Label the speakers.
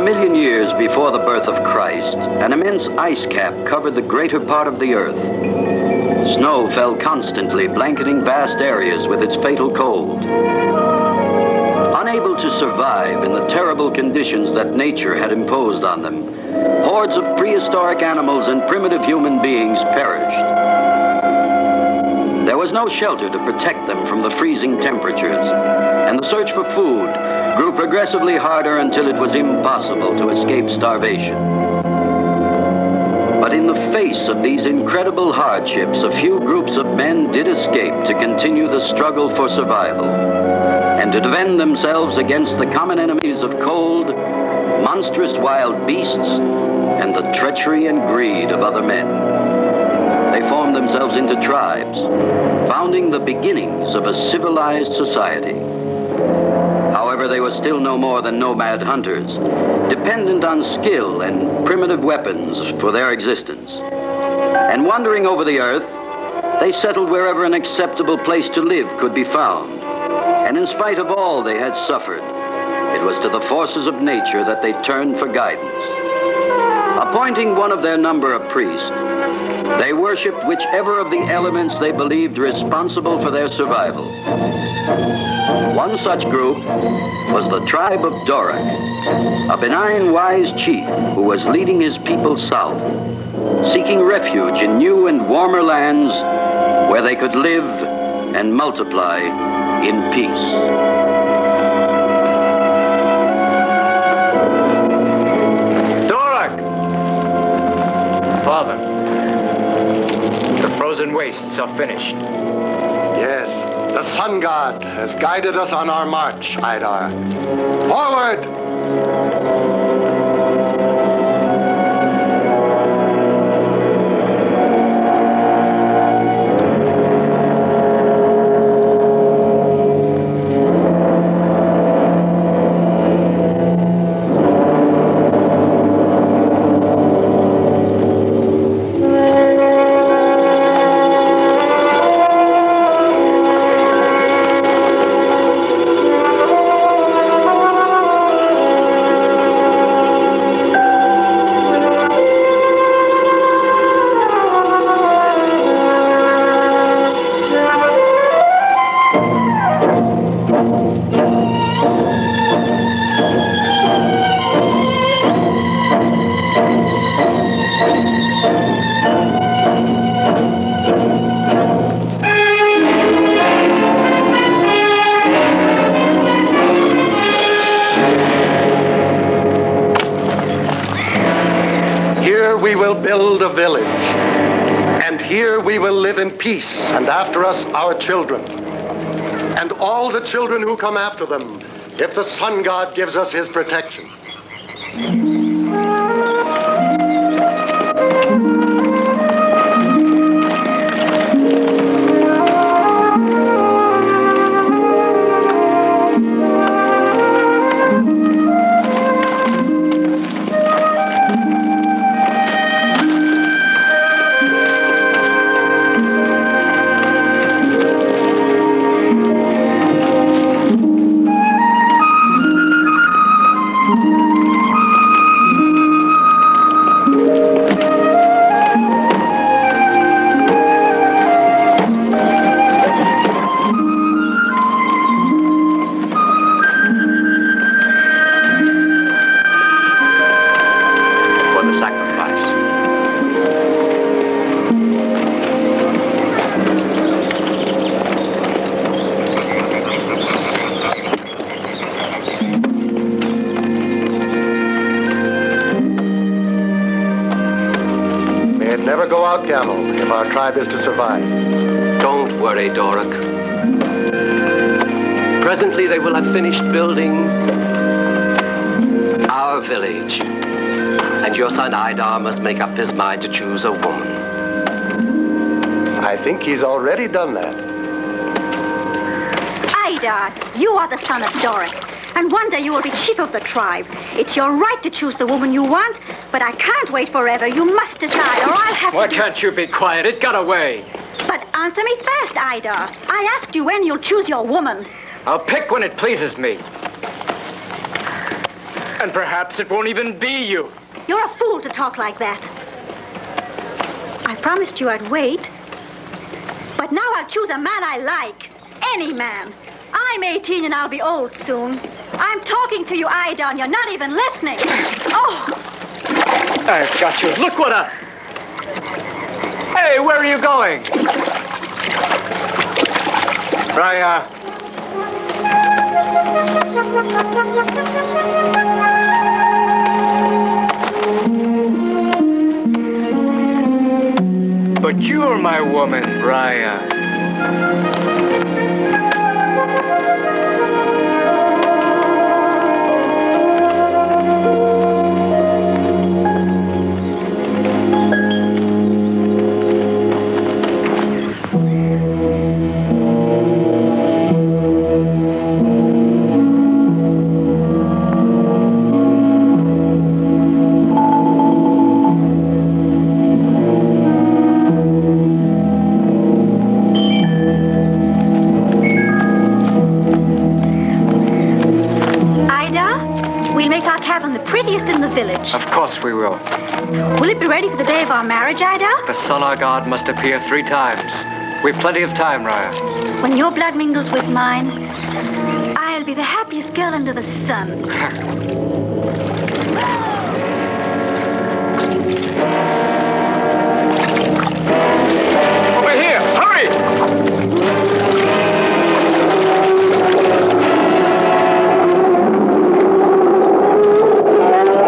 Speaker 1: 1,000,000 years before the birth of Christ, an immense ice cap covered the greater part of the earth. Snow fell constantly, blanketing vast areas with its fatal cold. Unable to survive in the terrible conditions that nature had imposed on them, hordes of prehistoric animals and primitive human beings perished. There was no shelter to protect them from the freezing temperatures, and the search for food grew progressively harder until it was impossible to escape starvation. But in the face of these incredible hardships, a few groups of men did escape to continue the struggle for survival and to defend themselves against the common enemies of cold, monstrous wild beasts, and the treachery and greed of other men. They formed themselves into tribes, founding the beginnings of a civilized society. However, they were still no more than nomad hunters, dependent on skill and primitive weapons for their existence. And wandering over the earth, they settled wherever an acceptable place to live could be found. And in spite of all they had suffered, it was to the forces of nature that they turned for guidance. Appointing one of their number a priest, they worshipped whichever of the elements they believed responsible for their survival. One such group was the tribe of Dorak, a benign, wise chief who was leading his people south, seeking refuge in new and warmer lands where they could live and multiply in peace.
Speaker 2: Dorak! Father, the frozen wastes are finished.
Speaker 3: Yes, the sun god has guided us on our march, Idar. Forward! We will build a village, and here we will live in peace, and after us our children, and all the children who come after them, if the sun god gives us his protection. Never go out, Gamel, if our tribe is to survive.
Speaker 4: Don't worry, Dorak. Presently they will have finished building our village. And your son Idar must make up his mind to choose a woman.
Speaker 3: I think he's already done that.
Speaker 5: Idar, you are the son of Dorak. And one day you will be chief of the tribe. It's your right to choose the woman you want, but I can't wait forever. You must decide, or I'll have
Speaker 2: Why
Speaker 5: to...
Speaker 2: can't you be quiet? It got away.
Speaker 5: But answer me first, Idar. I asked you when you'll choose your woman.
Speaker 2: I'll pick when it pleases me. And perhaps it won't even be you.
Speaker 5: You're a fool to talk like that. I promised you I'd wait. But now I'll choose a man I like. Any man. I'm 18 and I'll be old soon. I'm talking to you, Ida, and you're not even listening. Oh!
Speaker 2: I've got you. Look what a... Hey, where are you going? Raya. But you're my woman, Raya. Of course we will.
Speaker 5: Will it be ready for the day of our marriage, Ida?
Speaker 2: The sun our God must appear 3 times. We've plenty of time, Raya.
Speaker 5: When your blood mingles with mine, I'll be the happiest girl under the sun.